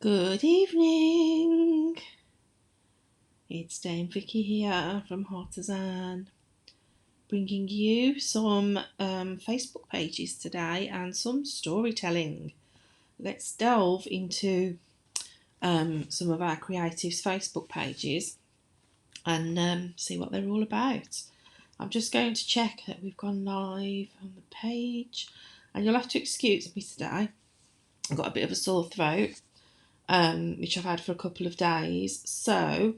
Good evening. It's Dame Vicky here from Heartizan, bringing you some Facebook pages today and some storytelling. Let's delve into some of our creatives' Facebook pages and see what they're all about. I'm just going to check that we've gone live on the page, and you'll have to excuse me today. I've got a bit of a sore throat, which I've had for a couple of days, so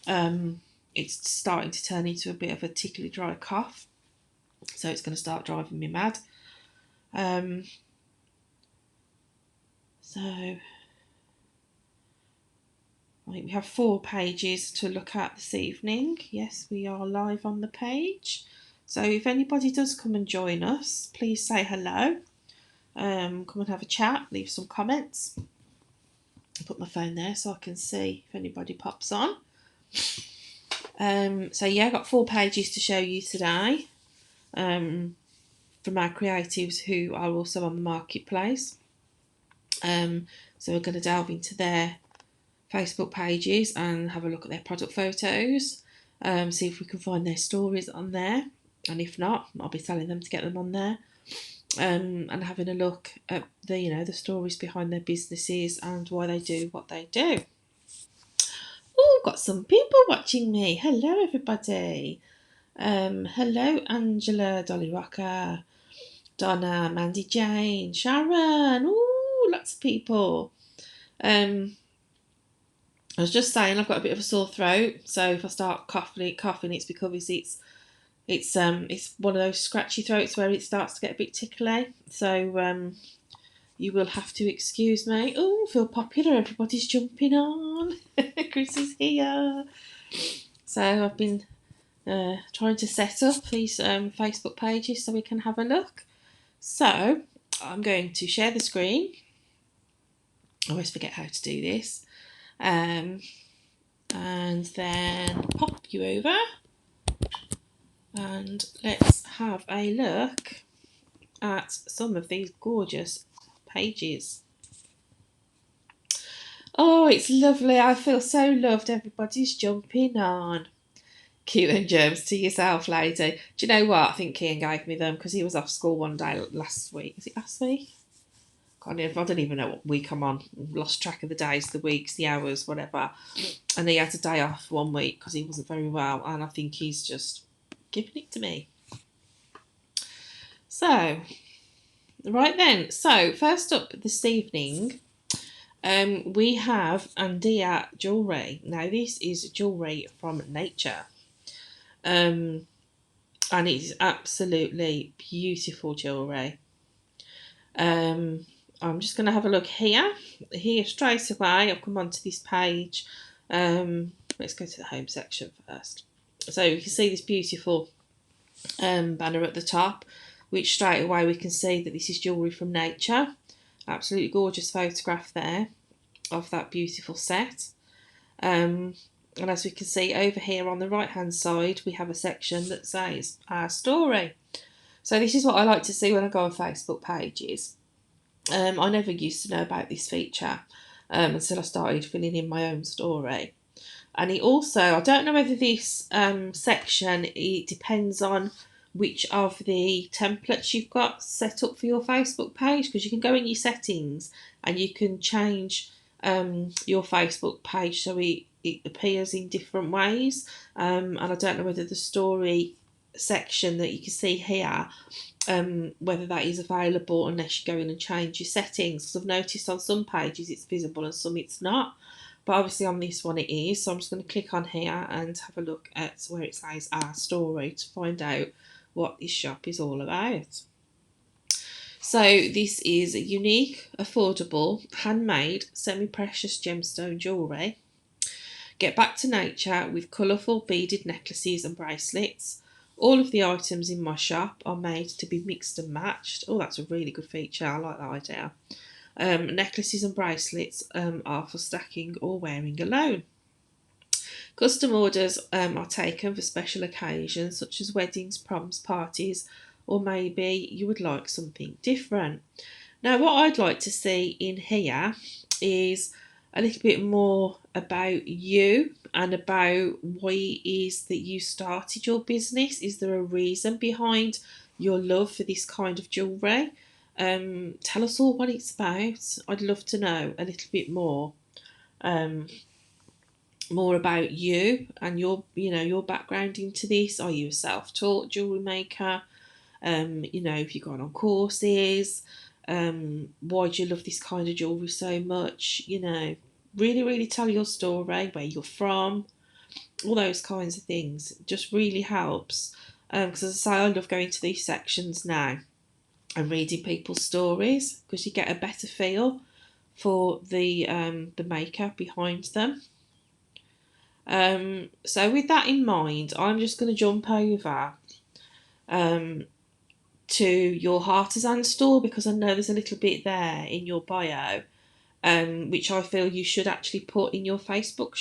it's starting to turn into a bit of a tickly dry cough, so it's going to start driving me mad. So I think we have 4 pages to look at this evening. Yes, we are live on the page, so if anybody does come and join us, please say hello. Come and have a chat, leave some comments. I'll put my phone there so I can see if anybody pops on. So yeah, I've got 4 pages to show you today from our creatives who are also on the marketplace. So we're going to delve into their Facebook pages and have a look at their product photos, see if we can find their stories on there, and if not, I'll be telling them to get them on there, and having a look at the stories behind their businesses and why they do what they do. Oh, got some people watching me. Hello, everybody. Hello, Angela, Dolly Rocker, Donna, Mandy Jane, Sharon. Oh, lots of people. I was just saying I've got a bit of a sore throat, so if I start coughing, it's because it's one of those scratchy throats where it starts to get a bit tickly. So you will have to excuse me. Oh, I feel popular. Everybody's jumping on. Chris is here. So I've been trying to set up these Facebook pages so we can have a look. So I'm going to share the screen. I always forget how to do this. And then pop you over. And let's have a look at some of these gorgeous pages. Oh, it's lovely. I feel so loved. Everybody's jumping on. Cute and germs to yourself, lady. Do you know what? I think Kian gave me them because he was off school one day last week. Is it last week? I don't even know what week I'm on. I've lost track of the days, the weeks, the hours, whatever. And he had a day off one week because he wasn't very well. And I think he's just giving it to me. So, right then. So, first up this evening, we have Andia jewellery. Now, this is jewellery from nature. And it is absolutely beautiful jewellery. I'm just going to have a look here straight away. I've come onto this page. Let's go to the home section first. So you can see this beautiful banner at the top, which straight away we can see that this is jewellery from nature. Absolutely gorgeous photograph there of that beautiful set. And as we can see over here on the right hand side, we have a section that says our story. So this is what I like to see when I go on Facebook pages. I never used to know about this feature until I started filling in my own story. And it also, I don't know whether this section, it depends on which of the templates you've got set up for your Facebook page, because you can go in your settings and you can change your Facebook page so it appears in different ways. And I don't know whether the story section that you can see here, whether that is available unless you go in and change your settings, because I've noticed on some pages it's visible and some it's not, but obviously on this one it is. So I'm just going to click on here and have a look at where it says our story to find out what this shop is all about. So this is a unique, affordable, handmade, semi-precious gemstone jewellery. Get back to nature with colourful beaded necklaces and bracelets. All of the items in my shop are made to be mixed and matched. Oh, that's a really good feature. I like that idea. Necklaces and bracelets are for stacking or wearing alone. Custom orders are taken for special occasions such as weddings, proms, parties, or maybe you would like something different. Now, what I'd like to see in here is a little bit more about you and about why it is that you started your business. Is there a reason behind your love for this kind of jewellery? Tell us all what it's about. I'd love to know a little bit um, more about you and your background into this. Are you a self-taught jewellery maker? If you've gone on courses, why do you love this kind of jewellery so much? Really, really tell your story, where you're from, all those kinds of things. It just really helps. Because as I say, I love going to these sections now and reading people's stories because you get a better feel for the maker behind them. So with that in mind, I'm just going to jump over um, to your Heartizan store because I know there's a little bit there in your bio, which I feel you should actually put in your Facebook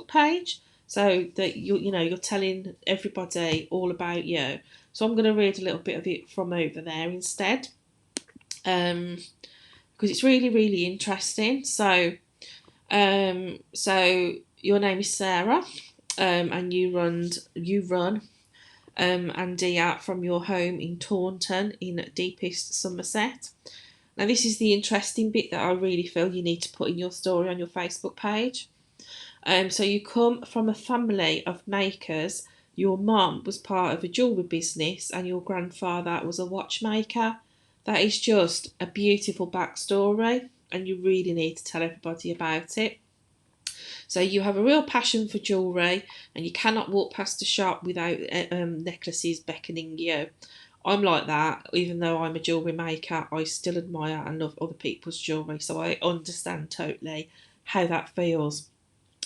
page, so that you're telling everybody all about you. So I'm going to read a little bit of it from over there instead, because it's really, really interesting. So your name is Sarah, and you run Andy from your home in Taunton in deepest Somerset. Now, this is the interesting bit that I really feel you need to put in your story on your Facebook page. So you come from a family of makers. Your mum was part of a jewellery business and your grandfather was a watchmaker. That is just a beautiful backstory and you really need to tell everybody about it. So you have a real passion for jewellery and you cannot walk past a shop without necklaces beckoning you. I'm like that. Even though I'm a jewellery maker, I still admire and love other people's jewellery. So I understand totally how that feels,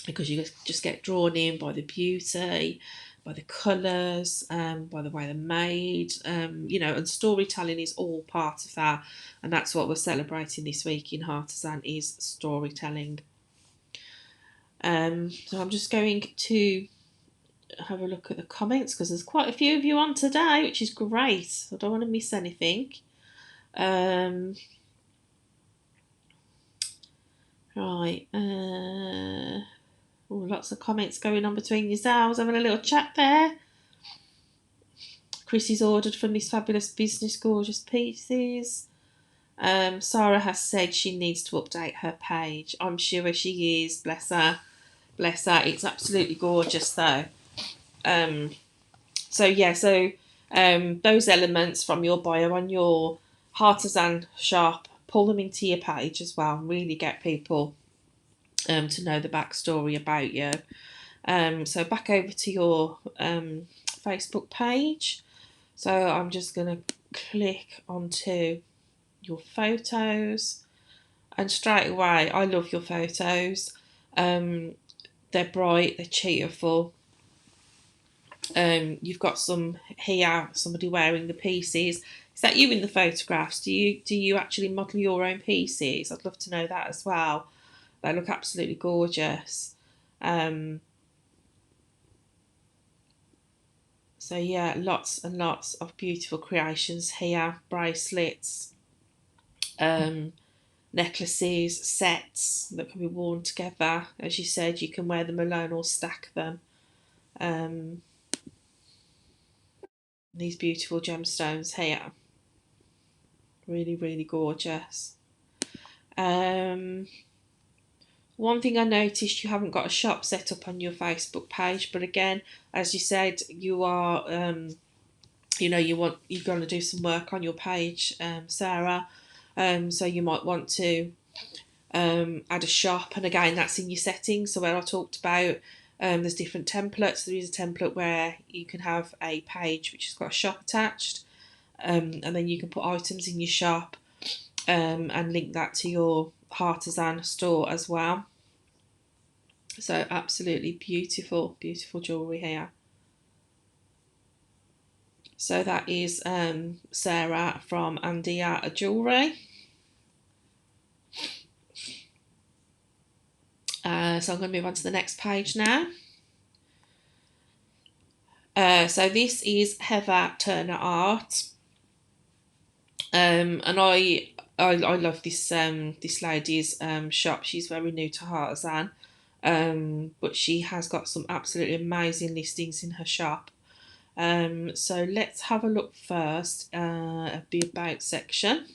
because you just get drawn in by the beauty, by the colours, by the way they're made, and storytelling is all part of that. And that's what we're celebrating this week in Heartizan, is storytelling. So I'm just going to have a look at the comments because there's quite a few of you on today, which is great. I don't want to miss anything. Right. Lots of comments going on between yourselves, having a little chat there. Chrissy's ordered from this fabulous business, gorgeous pieces. Sarah has said she needs to update her page. I'm sure she is. Bless her. Bless her. It's absolutely gorgeous though. Those elements from your bio on your Heartizan shop, pull them into your page as well. Really get people to know the backstory about you. So back over to your Facebook page. So I'm just going to click onto your photos, and straight away, I love your photos. They're bright, they're cheerful. You've got some here, somebody wearing the pieces. Is that you in the photographs? Do you actually model your own pieces? I'd love to know that as well. They look absolutely gorgeous. So yeah, lots and lots of beautiful creations here. Bracelets, necklaces, sets that can be worn together. As you said, you can wear them alone or stack them. These beautiful gemstones here. Really, really gorgeous. One thing I noticed, you haven't got a shop set up on your Facebook page, but again, as you said, you are, you're going to do some work on your page, Sarah. So you might want to add a shop, and again, that's in your settings. So where I talked about, there's different templates. There is a template where you can have a page which has got a shop attached, and then you can put items in your shop, and link that to your Heartizan store as well. So absolutely beautiful, beautiful jewellery here. So that is Sarah from Andia Jewellery. So I'm going to move on to the next page now. So this is Heather Turner Art. And I love this lady's shop. She's very new to Heartizan, but she has got some absolutely amazing listings in her shop. So let's have a look first at the about section.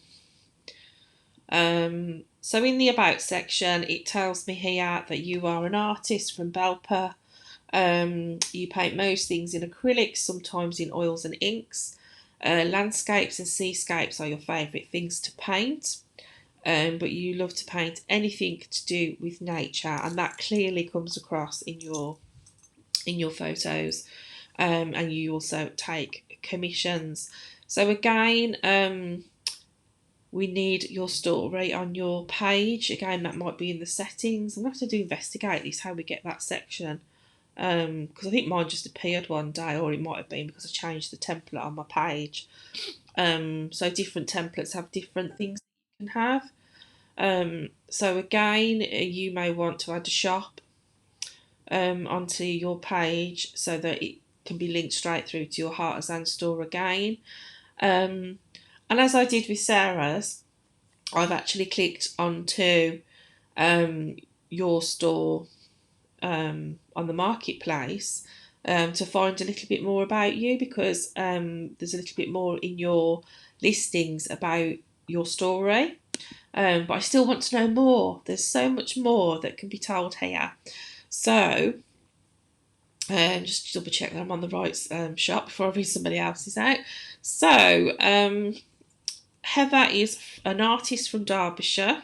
So in the about section, it tells me here that you are an artist from Belper. You paint most things in acrylics, sometimes in oils and inks. Landscapes and seascapes are your favourite things to paint. But you love to paint anything to do with nature, and that clearly comes across in your photos. And you also take commissions. So again, we need your story on your page. Again, that might be in the settings. I'm going to have to investigate this, how we get that section. Because I think mine just appeared one day, or it might have been because I changed the template on my page. So different templates have different things you can have. So again, you may want to add a shop onto your page so that it can be linked straight through to your Heartizan store again. And as I did with Sarah's, I've actually clicked onto your store on the marketplace to find a little bit more about you, because there's a little bit more in your listings about your story. But I still want to know more. There's so much more that can be told here. So just double check that I'm on the right shop before I read somebody else's out. So Heather is an artist from Derbyshire,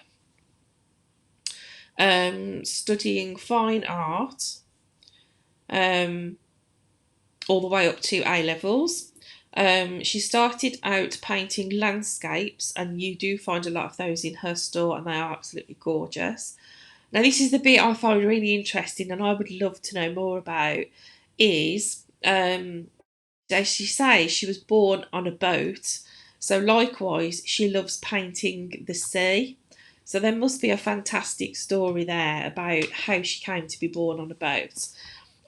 studying fine art, all the way up to A levels. She started out painting landscapes, and you do find a lot of those in her store, and they are absolutely gorgeous. Now, this is the bit I find really interesting, and I would love to know more about. Is as she says, she was born on a boat, so likewise, she loves painting the sea. So there must be a fantastic story there about how she came to be born on a boat.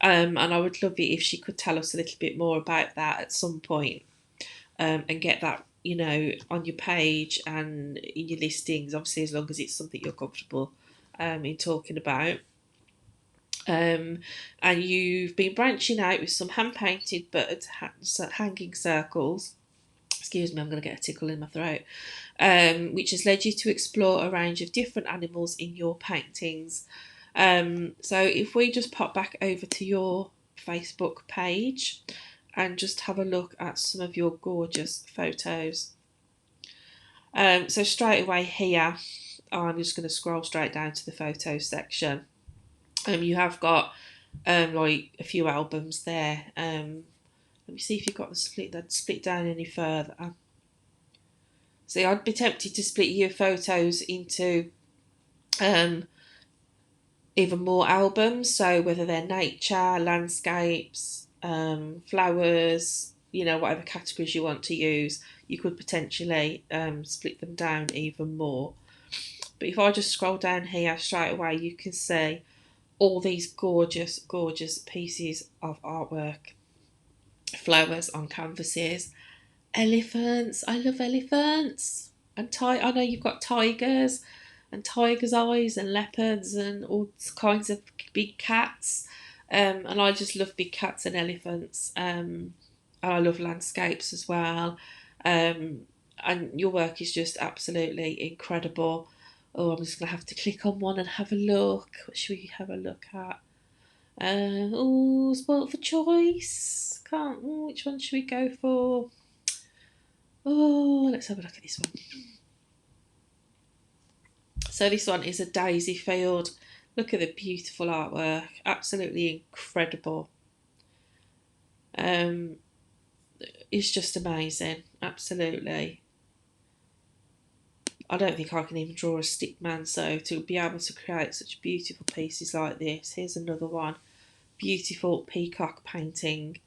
And I would love it if she could tell us a little bit more about that at some point, and get that, on your page and in your listings, obviously, as long as it's something you're comfortable in talking about. And you've been branching out with some hand painted birds, hanging circles. Excuse me, I'm going to get a tickle in my throat. Which has led you to explore a range of different animals in your paintings. So if we just pop back over to your Facebook page and just have a look at some of your gorgeous photos. So straight away here, I'm just going to scroll straight down to the photos section. You have got like a few albums there. Let me see if you've got the split down any further. See, I'd be tempted to split your photos into even more albums. So whether they're nature, landscapes, flowers, whatever categories you want to use, you could potentially split them down even more. But if I just scroll down here straight away, you can see all these gorgeous, gorgeous pieces of artwork. Flowers on canvases, elephants. I love elephants. And I know you've got tigers and tigers' eyes and leopards and all kinds of big cats. And I just love big cats and elephants. And I love landscapes as well. And your work is just absolutely incredible. Oh, I'm just going to have to click on one and have a look. What should we have a look at? Spoilt for choice. Which one should we go for? Oh, let's have a look at this one. So this one is a daisy field. Look at the beautiful artwork. Absolutely incredible. It's just amazing. Absolutely. I don't think I can even draw a stick man, so to be able to create such beautiful pieces like this. Here's another one. Beautiful peacock painting,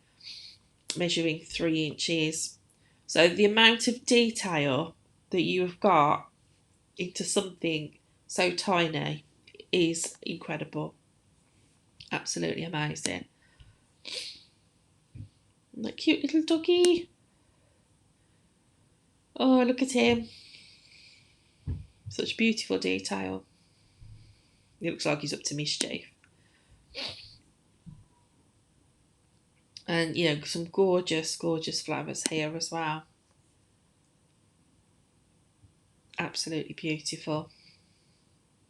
measuring 3 inches. So the amount of detail that you have got into something so tiny is incredible. Absolutely amazing. And that cute little doggy. Oh, look at him. Such beautiful detail. It looks like he's up to mischief. And, you know, some gorgeous, gorgeous flowers here as well. Absolutely beautiful.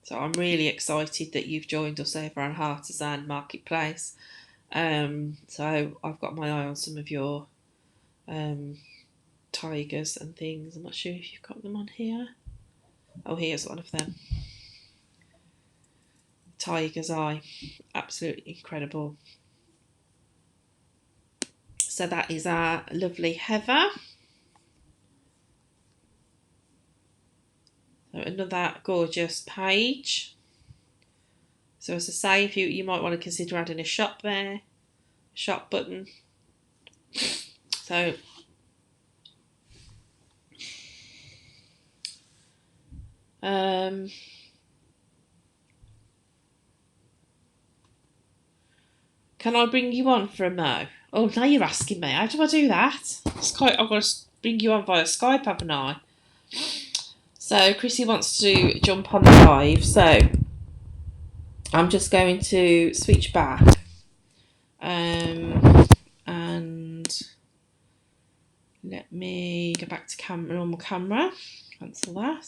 So I'm really excited that you've joined us over on Heartizan Marketplace. So I've got my eye on some of your tigers and things. I'm not sure if you've got them on here. Oh, here's one of them. Tiger's eye. Absolutely incredible. So that is our lovely Heather. So another gorgeous page. So as I say, if you might want to consider adding a shop there, shop button. So can I bring you on for a mo? Oh, now you're asking me. How do I do that? I've got to bring you on via Skype, haven't I? So Chrissy wants to jump on the live. So I'm just going to switch back. And let me go back to normal camera. Cancel that.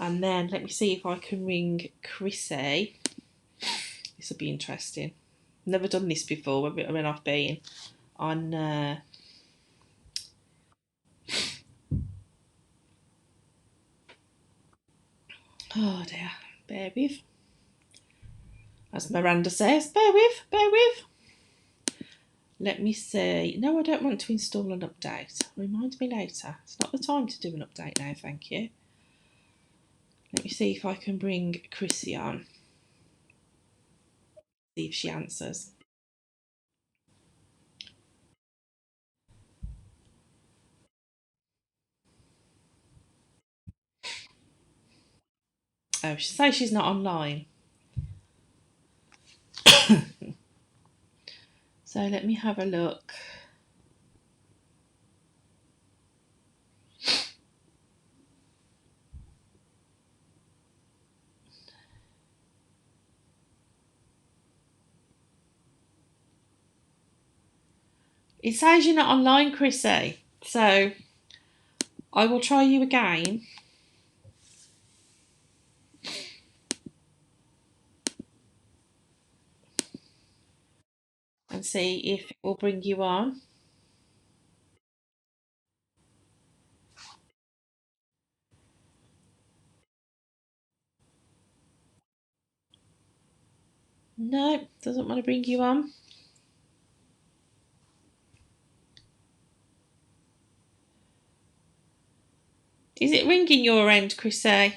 And then let me see if I can ring Chrissy. This will be interesting. Never done this before when I've been on oh dear, bear with. As Miranda says, bear with. Let me see. No, I don't want to install an update. Remind me later. It's not the time to do an update now, thank you. Let me see if I can bring Chrissy on. See if she answers. Oh, she says she's not online. So let me have a look. It says you're not online, Chrissy. So I will try you again. And see if it will bring you on. No, doesn't want to bring you on. Is it ringing your end, Chrissy?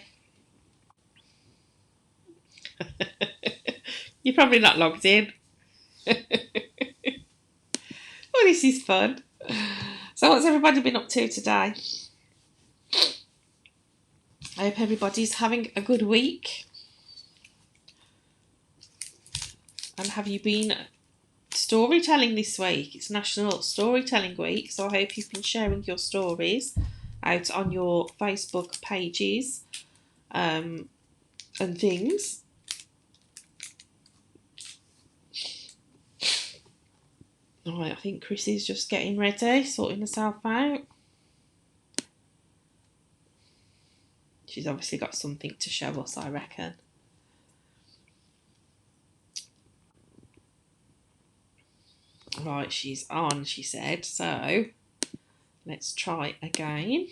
You're probably not logged in. Oh, this is fun. So what's everybody been up to today? I hope everybody's having a good week. And have you been storytelling this week? It's National Storytelling Week, so I hope you've been sharing your stories out on your Facebook pages and things. Alright, I think Chrissy's just getting ready, sorting herself out. She's obviously got something to show us, I reckon. Right, she's on, she said. So, let's try again.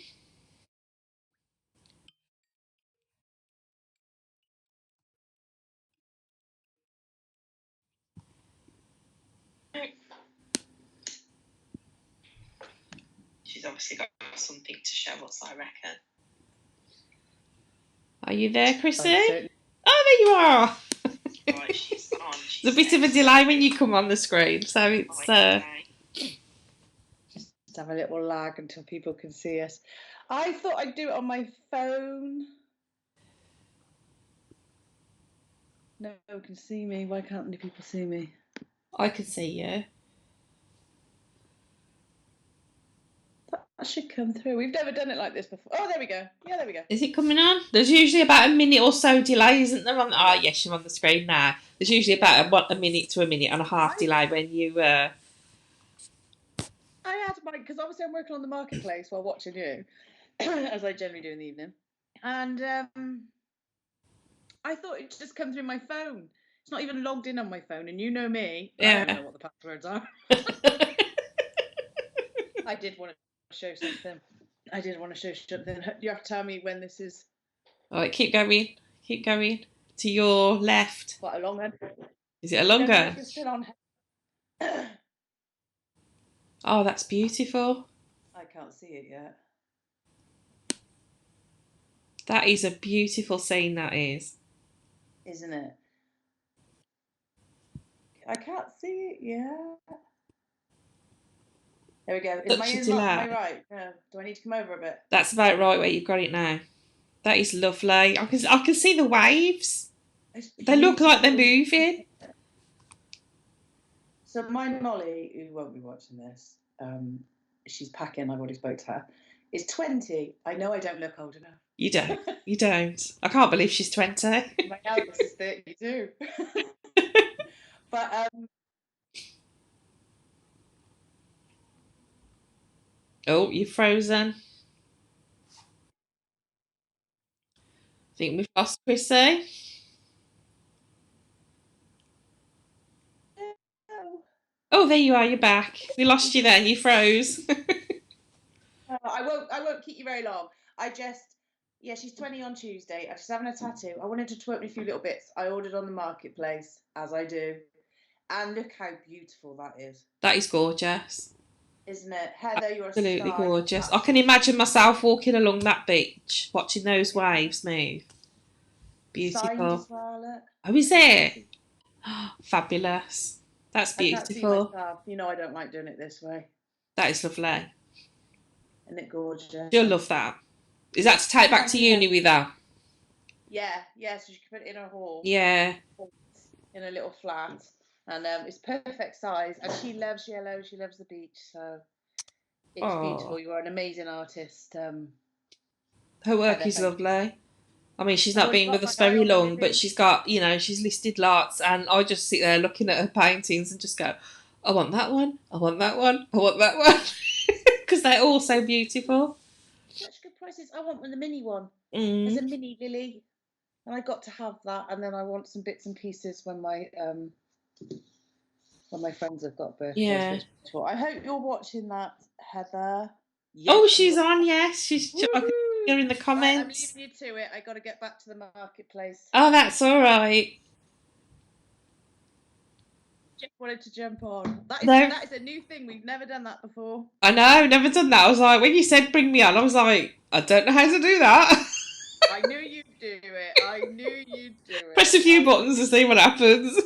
She's obviously got something to show us, I reckon. Are you there, Chrissy? Oh, there you are. Right, she's on. There's a bit of a delay when you come on the screen, so it's just have a little lag until people can see us. I thought I'd do it on my phone. No one can see me. Why can't any people see me? I can see you. That should come through. We've never done it like this before. Oh, there we go. Yeah, there we go. Is it coming on? There's usually about a minute or so delay, isn't there? Oh, yes, you're on the screen now. There's usually about a minute to a minute and a half delay when you... I had mine, because obviously I'm working on the marketplace while watching you, as I generally do in the evening. And I thought it'd just come through my phone. It's not even logged in on my phone, and you know me. I don't know what the passwords are. I did want to show something. You have to tell me when this is. All right, keep going. Keep going. To your left. Quite a long one. Is it a longer? I don't know if you're still on. Oh, that's beautiful. I can't see it yet. That is a beautiful scene, that is. Isn't it? I can't see it yet. There we go. Is my ears not my right? Do I need to come over a bit? That's about right where you've got it now. That is lovely. I can see the waves. They look like they're moving. So my Molly, who won't be watching this, she's packing. I've already spoke to her. Is 20. I know I don't look old enough. You don't. You don't. I can't believe she's 20. My eldest is 32. But oh, you're frozen. I think we've lost Chrissy. Oh, there you are. You're back. We lost you there. You froze. I won't keep you very long. She's 20 on Tuesday. She's having a tattoo. I wanted to twerk me a few little bits. I ordered on the marketplace, as I do. And look how beautiful that is. That is gorgeous. Isn't it? Heather, you're absolutely gorgeous. I can imagine myself walking along that beach, watching those waves move. Beautiful. Signed as well, look. Oh, is it? Fabulous. That's beautiful. I can't see myself. You know I don't like doing it this way. That is lovely. Isn't it gorgeous? You'll love that. Is that to take back to uni with her? Yeah, so she can put it in her hall. Yeah. In a little flat. And it's perfect size. And she loves yellow. She loves the beach. So it's beautiful. You are an amazing artist. Her work is lovely. I mean, she's not been with us very long, but she's got, she's listed lots. And I just sit there looking at her paintings and just go, I want that one. I want that one. I want that one. Because they're all so beautiful. Such good prices. I want the mini one. There's a mini lily. And I got to have that. And then I want some bits and pieces when my friends have got birthdays. Yeah. I hope you're watching that, Heather. Yes, she's on, yes. She's here in the comments. Right, I'm leaving you to it. I got to get back to the marketplace. Oh, that's all right. Just wanted to jump on. That is a new thing. We've never done that before. I know, never done that. I was like, when you said bring me on, I was like, I don't know how to do that. I knew you'd do it. Press a few buttons to see what happens.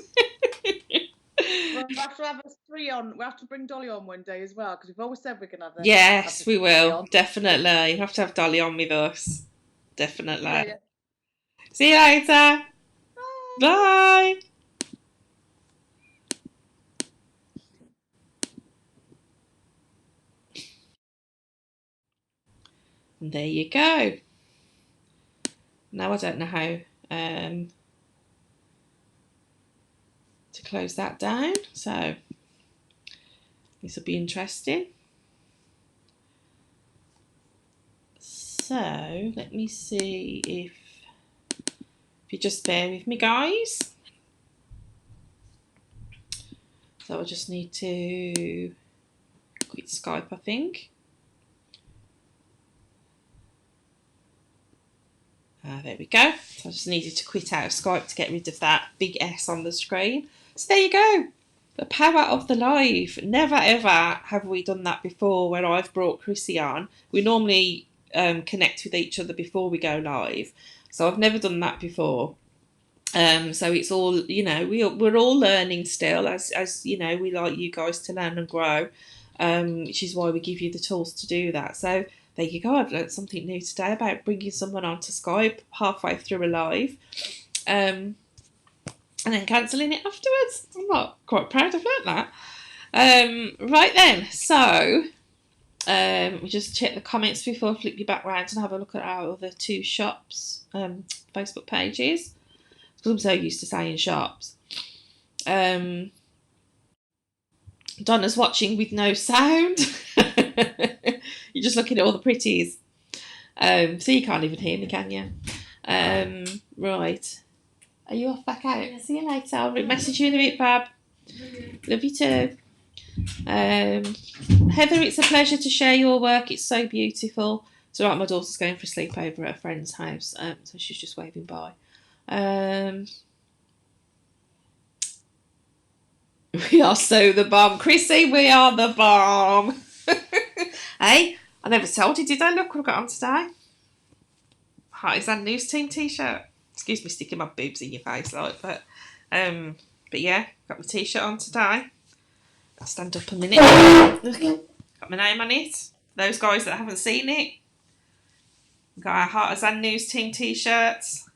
We'll have to have us three on. We'll have to bring Dolly on one day as well, because we've always said we're going to have them. Yes, we will. Definitely. You have to have Dolly on with us. Definitely. Yeah. See you later. Bye. Bye. And there you go. Now I don't know how to close that down, so this will be interesting. So let me see if you just bear with me, guys. So I just need to quit Skype, I think. There we go. So I just needed to quit out of Skype to get rid of that big S on the screen. So there you go. The power of the live. Never ever have we done that before where I've brought Chrissy on. We normally connect with each other before we go live. So I've never done that before. So it's all, we're all learning still, as we like you guys to learn and grow, which is why we give you the tools to do that. So there you go. I've learned something new today about bringing someone onto Skype halfway through a live, and then cancelling it afterwards. I'm not quite proud I've learnt that. Right then, so We just check the comments before I flip you back round and have a look at our other two shops Facebook pages, because I'm so used to saying shops. Donna's watching with no sound. You're just looking at all the pretties. So you can't even hear me, can you? Right. Are you off back out? See you later. I'll message you in a bit, Fab. Love you too. Heather, it's a pleasure to share your work. It's so beautiful. So right, my daughter's going for a sleepover at a friend's house, so she's just waving by. We are so the bomb. Chrissy, we are the bomb. Hey, I never told you, did I? Look what I've got on today. Heartizan News Team t-shirt. Excuse me sticking my boobs in your face, like, but yeah, got my t-shirt on today. I'll stand up a minute. Look, got my name on it. Those guys that haven't seen it, got our Heartizan News Team t-shirts,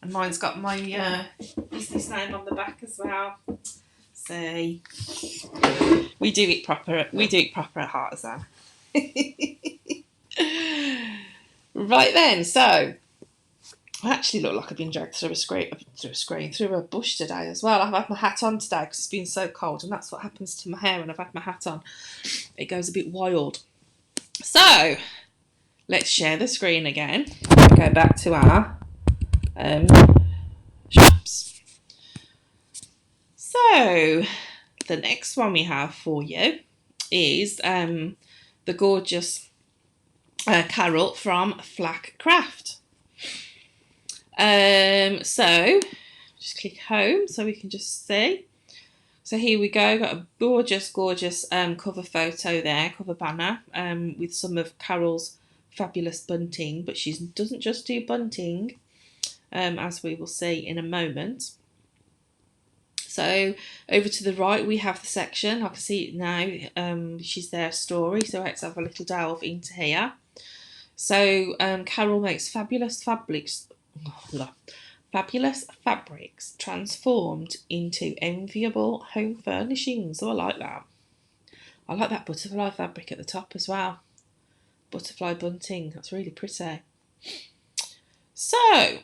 and mine's got my business name on the back as well. See, we do it proper. We do it proper at Heartizan. Right then, so I actually look like I've been dragged through a bush today as well. I've had my hat on today because it's been so cold, and that's what happens to my hair when I've had my hat on. It goes a bit wild. So let's share the screen again. Go back to our shops. So the next one we have for you is the gorgeous Carol from Flack Craft. So just click home so we can just see. So here we go, got a gorgeous cover photo there, cover banner, with some of Carol's fabulous bunting, but she doesn't just do bunting, as we will see in a moment. So over to the right we have the section. I can see it now. She's their story. So let's have a little delve into here. So Carol makes fabulous fabrics transformed into enviable home furnishings. Oh, I like that. I like that butterfly fabric at the top as well. Butterfly bunting. That's really pretty. So,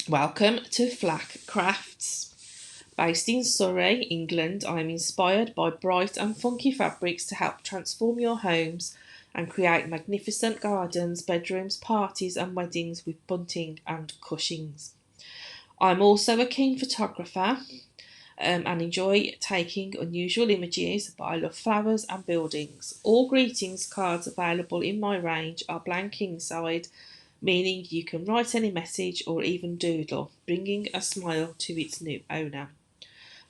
welcome to Flack Crafts. Based in Surrey, England, I am inspired by bright and funky fabrics to help transform your homes and create magnificent gardens, bedrooms, parties and weddings with bunting and cushions. I'm also a keen photographer and enjoy taking unusual images, but I love flowers and buildings. All greetings cards available in my range are blank inside, meaning you can write any message or even doodle, bringing a smile to its new owner.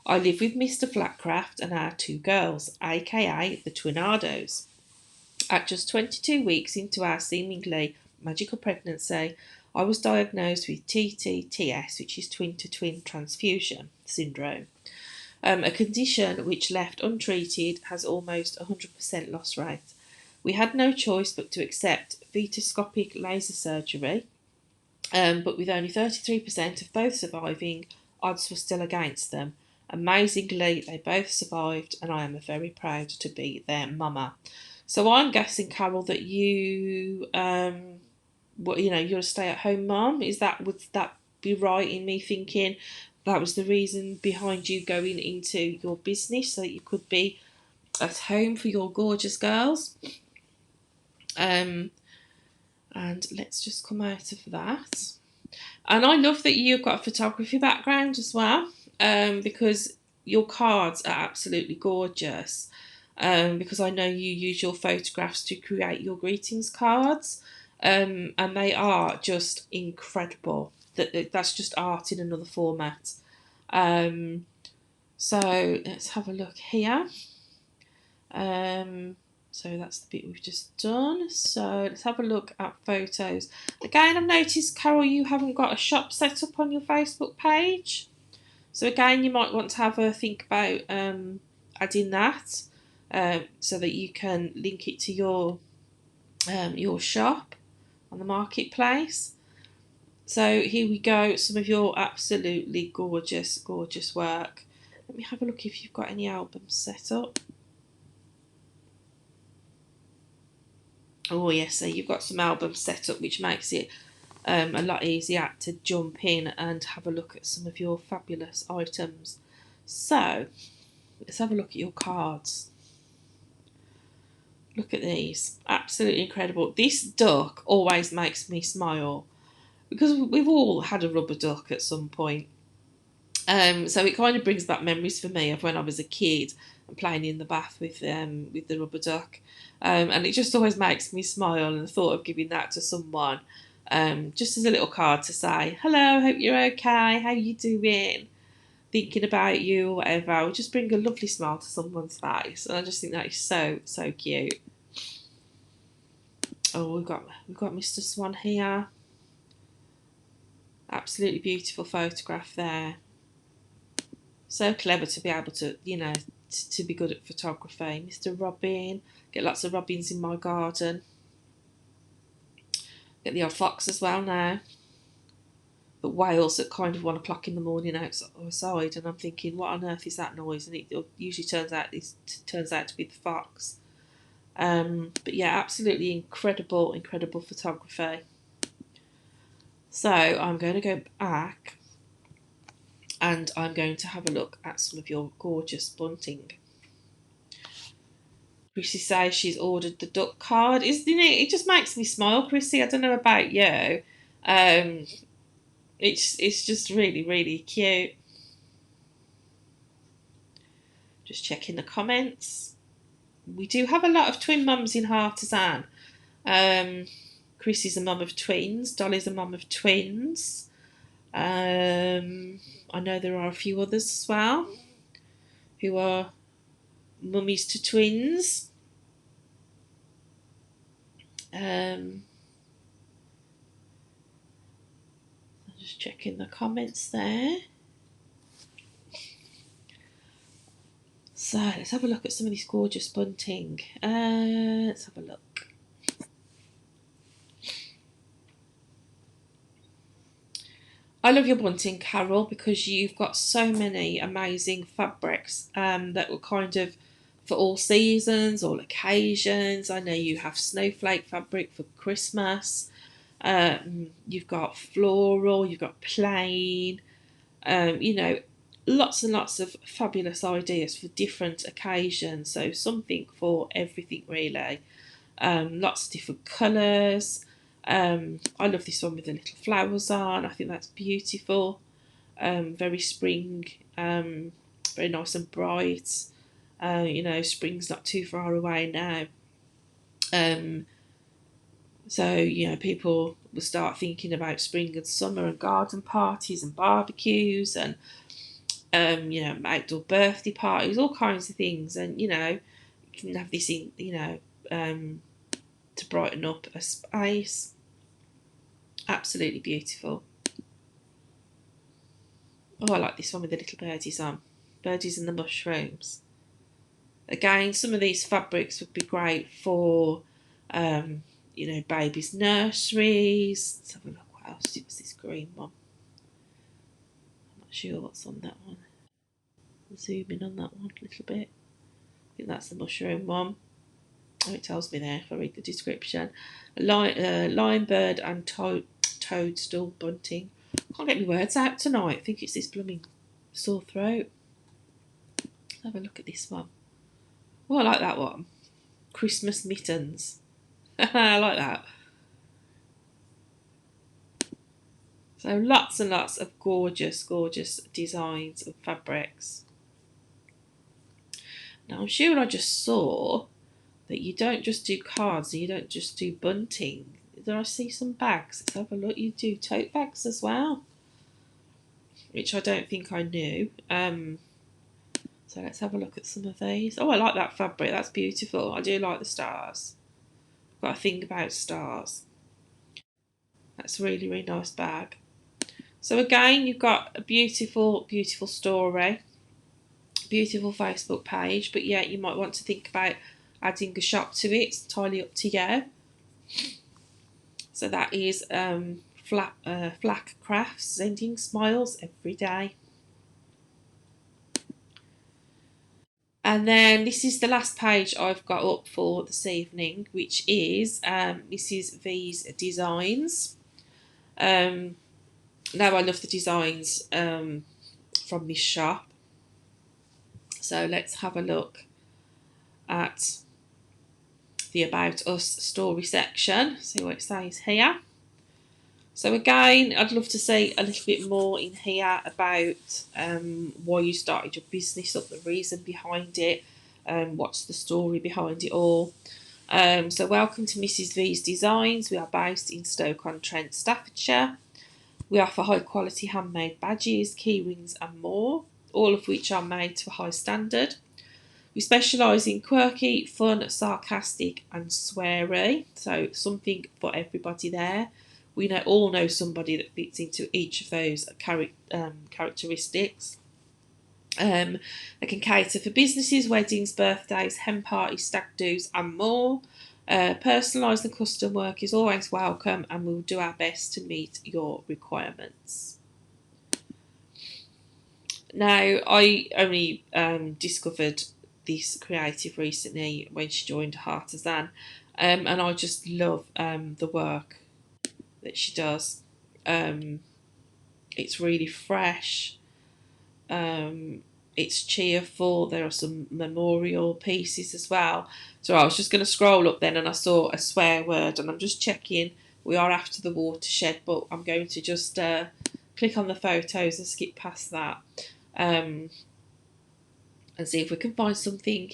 I live with Mr. Flatcraft and our two girls, aka the Twinardos. At just 22 weeks into our seemingly magical pregnancy, I was diagnosed with TTTS, which is twin-to-twin transfusion syndrome, a condition which, left untreated, has almost 100% loss rate. We had no choice but to accept fetoscopic laser surgery, but with only 33% of both surviving, odds were still against them. Amazingly, they both survived, and I am very proud to be their mama. So I'm guessing, Carol, that you're a stay-at-home mum. Would that be right in me thinking that was the reason behind you going into your business, so that you could be at home for your gorgeous girls? And let's just come out of that. And I love that you've got a photography background as well, because your cards are absolutely gorgeous. Because I know you use your photographs to create your greetings cards, and they are just incredible. That's just art in another format. So let's have a look here. So that's the bit we've just done. So let's have a look at photos. Again, I've noticed, Carol, you haven't got a shop set up on your Facebook page. So again, you might want to have a think about adding that, so that you can link it to your shop on the marketplace. So here we go, some of your absolutely gorgeous work. Let me have a look if you've got any albums set up. Oh yes, so you've got some albums set up, which makes it a lot easier to jump in and have a look at some of your fabulous items. So let's have a look at your cards. Look at these, absolutely incredible. This duck always makes me smile because we've all had a rubber duck at some point. So it kind of brings back memories for me of when I was a kid and playing in the bath with the rubber duck, and it just always makes me smile. And the thought of giving that to someone, just as a little card to say hello, hope you're okay, how you doing, thinking about you, or whatever, will just bring a lovely smile to someone's face. And I just think that is so cute. Oh, we've got Mr. Swan here. Absolutely beautiful photograph there. So clever to be able to, to be good at photography. Mr. Robin, get lots of robins in my garden. Get the odd fox as well now. But whales at kind of 1 o'clock in the morning outside, and I'm thinking, what on earth is that noise? And it usually turns out to be the fox. But yeah, absolutely incredible photography. So I'm going to go back and I'm going to have a look at some of your gorgeous bunting. Chrissy says she's ordered the duck card. Isn't it? It just makes me smile, Chrissy. I don't know about you. Um, it's just really cute. Just checking the comments. We do have a lot of twin mums in Heartizan. Chrissy's a mum of twins. Dolly's a mum of twins. I know there are a few others as well who are mummies to twins. Just checking the comments there. So let's have a look at some of these gorgeous bunting. Let's have a look. I love your bunting, Carol, because you've got so many amazing fabrics that were kind of for all seasons, all occasions. I know you have snowflake fabric for Christmas. You've got floral, you've got plain, lots and lots of fabulous ideas for different occasions. So something for everything, really. Lots of different colours. I love this one with the little flowers on. I think that's beautiful. Very spring, very nice and bright. Spring's not too far away now. So people will start thinking about spring and summer and garden parties and barbecues and outdoor birthday parties, all kinds of things. And you can have this in, to brighten up a space. Absolutely beautiful. Oh, I like this one with the little birdies on. Birdies and the mushrooms. Again, some of these fabrics would be great for, babies' nurseries. Let's have a look. What else? It was this green one. I'm not sure what's on that one. I'll zoom in on that one a little bit. I think that's the mushroom one. Oh, it tells me there if I read the description. Lion bird and toadstool bunting. Can't get my words out tonight. I think it's this blooming sore throat. Let's have a look at this one. Oh, I like that one. Christmas mittens. I like that. So lots and lots of gorgeous designs of fabrics. Now I'm sure I just saw that you don't just do cards and you don't just do bunting. Did I see some bags? Let's have a look. You do tote bags as well, which I don't think I knew. So let's have a look at some of these. Oh, I like that fabric. That's beautiful. I do like the stars. I've got a thing about stars. That's a really nice bag. So again, you've got a beautiful story, beautiful Facebook page, but yeah, you might want to think about adding a shop to it. It's entirely up to you. So that is Flack Crafts, sending smiles every day. And then this is the last page I've got up for this evening, which is Mrs. V's Designs. Now I love the designs from this shop. So let's have a look at the About Us story section, see what it says here. So again, I'd love to see a little bit more in here about why you started your business, up the reason behind it, what's the story behind it all. So welcome to Mrs. V's Designs. We are based in Stoke-on-Trent, Staffordshire. We offer high quality handmade badges, key rings and more, all of which are made to a high standard. We specialise in quirky, fun, sarcastic and sweary, so something for everybody there. We all know somebody that fits into each of those characteristics. They can cater for businesses, weddings, birthdays, hen parties, stag do's and more. Personalised and custom work is always welcome, and we'll do our best to meet your requirements. Now, I only discovered this creative recently when she joined Heartizan, and I just love the work that she does. It's really fresh. It's cheerful. There are some memorial pieces as well. So I was just going to scroll up then, and I saw a swear word, and I'm just checking. We are after the watershed, but I'm going to just click on the photos and skip past that, and see if we can find something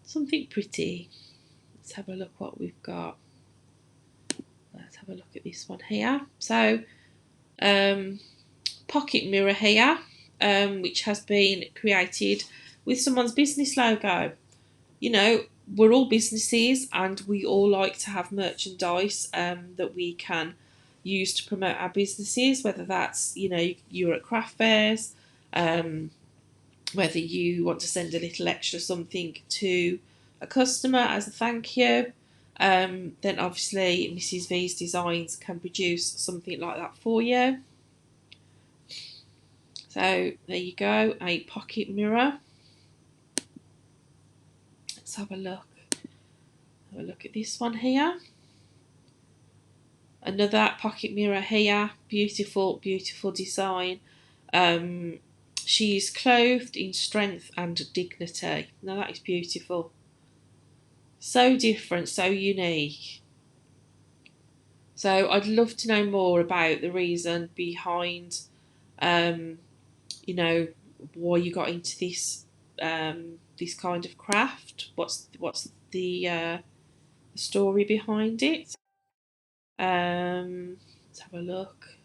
something pretty. Let's have a look what we've got. Let's have a look at this one here. So pocket mirror here, which has been created with someone's business logo. You know, we're all businesses and we all like to have merchandise that we can use to promote our businesses, whether that's, you know, you're at craft fairs, whether you want to send a little extra something to a customer as a thank you, then obviously Mrs. V's Designs can produce something like that for you. So there you go, a pocket mirror. Let's have a look. Have a look at this one here. Another pocket mirror here. Beautiful, beautiful design. She's clothed in strength and dignity. Now that is beautiful. So different, so unique. So I'd love to know more about the reason behind, you know, why you got into this this kind of craft. What's the story behind it? Let's have a look.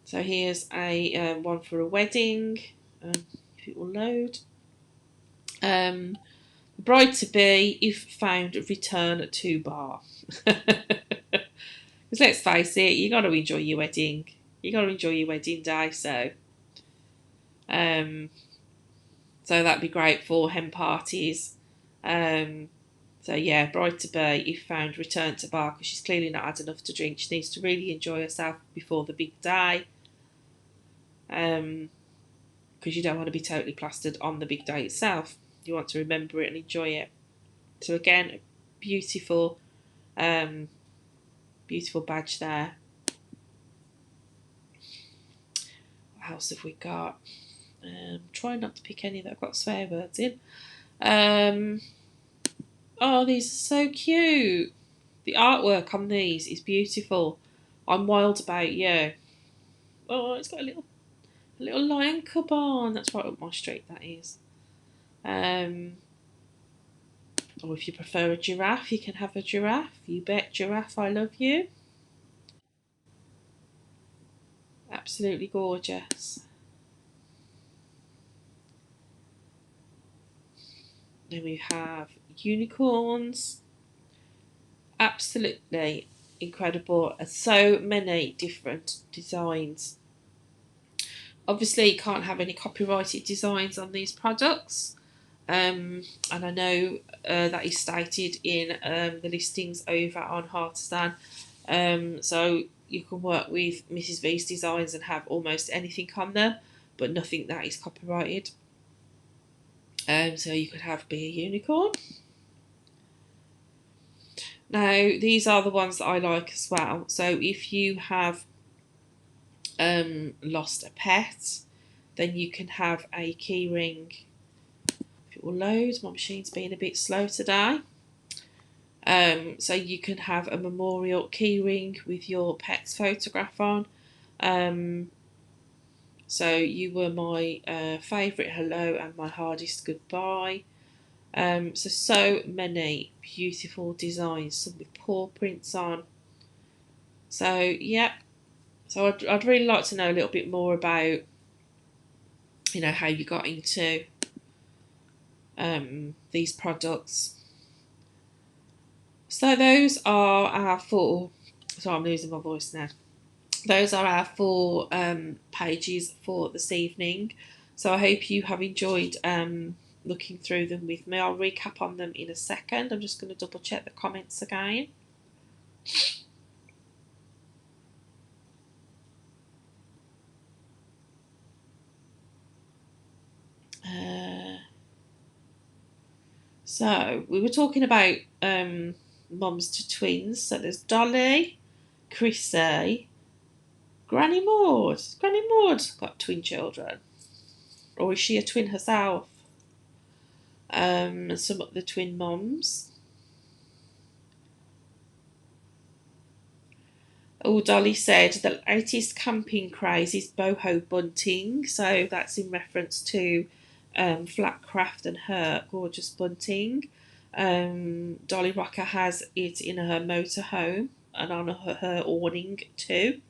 So here's a one for a wedding. If it will load. Bride to be, if found, return to bar. Because let's face it, you got to enjoy your wedding. You got to enjoy your wedding day. So that'd be great for hen parties. So yeah, bride to be, if found, return to bar, because she's clearly not had enough to drink. She needs to really enjoy herself before the big day. Because you don't want to be totally plastered on the big day itself. You want to remember it and enjoy it. So again, beautiful, beautiful badge there. What else have we got? Try not to pick any that have got swear words in. Oh, these are so cute. The artwork on these is beautiful. I'm wild about you. Oh, it's got a little lion cub on. That's right up my street, that is. Or if you prefer a giraffe, you can have a giraffe. You bet, giraffe, I love you. Absolutely gorgeous. Then we have unicorns. Absolutely incredible. So many different designs. Obviously, you can't have any copyrighted designs on these products. And I know that is stated in the listings over on Heartizan. So you can work with Mrs. V's Designs and have almost anything on them. but nothing that is copyrighted. So you could have Be a Unicorn. Now, these are the ones that I like as well. So if you have lost a pet, then you can have a keyring. If it will load, my machine's being a bit slow today. So you can have a memorial keyring with your pet's photograph on. So you were my favourite hello and my hardest goodbye. So many beautiful designs, some with paw prints on. So yeah, so I'd really like to know a little bit more about, how you got into these products. So those are our four. So I'm losing my voice now. Those are our four pages for this evening. So I hope you have enjoyed looking through them with me. I'll recap on them in a second. I'm just going to double check the comments again. So we were talking about mums to twins. So there's Dolly, Chrissy, Granny Maud. Granny Maud got twin children, or is she a twin herself? Some of the twin mums. Oh, Dolly said the latest camping craze is boho bunting, so that's in reference to Flatcraft and her gorgeous bunting. Dolly Rocker has it in her motorhome and on her awning too.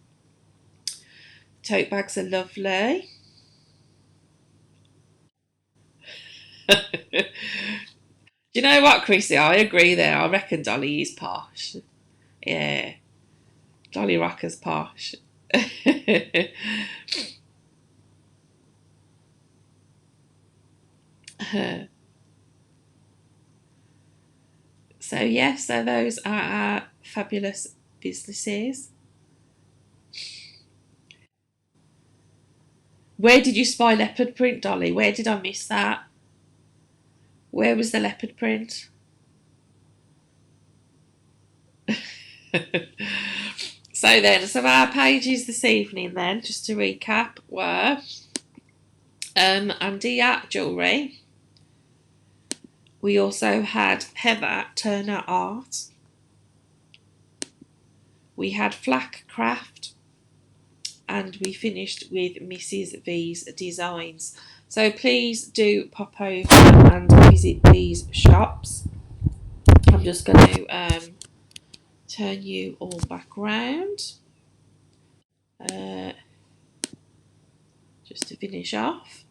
Tote bags are lovely. Do you know what, Chrissy? I agree there. I reckon Dolly is posh. Yeah, Dolly Rocker's posh. So yes, so those are our fabulous businesses. Where did you spy leopard print, Dolly? Where did I miss that? Where was the leopard print? So our pages this evening then, just to recap, were Andia Jewellery. We also had Heather Turner Art. We had Flack Craft. And we finished with Mrs. V's Designs. So please do pop over and visit these shops. I'm just going to turn you all back round just to finish off.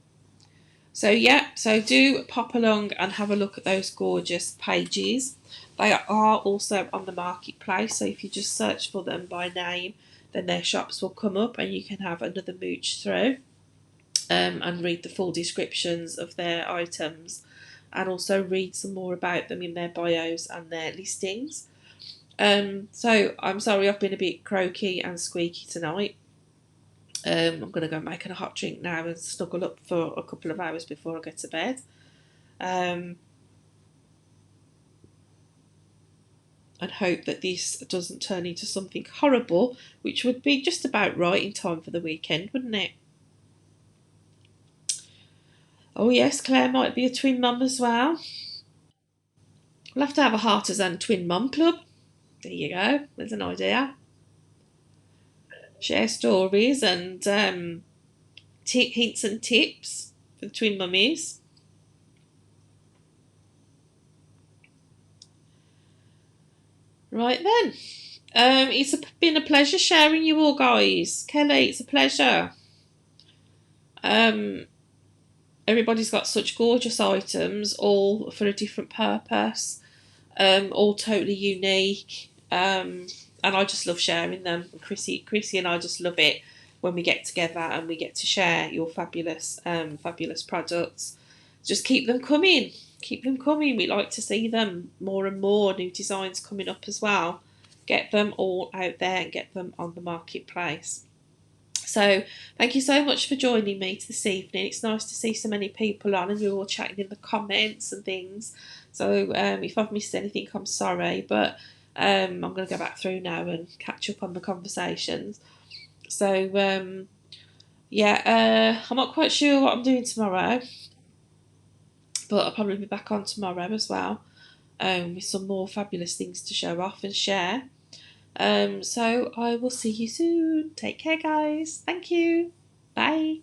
So yeah, so do pop along and have a look at those gorgeous pages. They are also on the marketplace, so if you just search for them by name, then their shops will come up and you can have another mooch through and read the full descriptions of their items and also read some more about them in their bios and their listings. So I'm sorry I've been a bit croaky and squeaky tonight. I'm going to go make a hot drink now and snuggle up for a couple of hours before I get to bed. And hope that this doesn't turn into something horrible, which would be just about right in time for the weekend, wouldn't it? Oh yes, Claire might be a twin mum as well. We'll have to have a Heartizan twin mum club. There you go, there's an idea. Share stories and hints and tips for the twin mummies. Right then. It's been a pleasure sharing you all, guys. Kelly, it's a pleasure. Everybody's got such gorgeous items, all for a different purpose, all totally unique. And I just love sharing them. Chrissy and I just love it when we get together and we get to share your fabulous products. Just keep them coming. Keep them coming. We like to see them more and more. New designs coming up as well. Get them all out there and get them on the marketplace. So thank you so much for joining me this evening. It's nice to see so many people on and you're all chatting in the comments and things. So if I've missed anything, I'm sorry, but I'm going to go back through now and catch up on the conversations. So I'm not quite sure what I'm doing tomorrow, but I'll probably be back on tomorrow as well, with some more fabulous things to show off and share. So I will see you soon. Take care, guys. Thank you. Bye.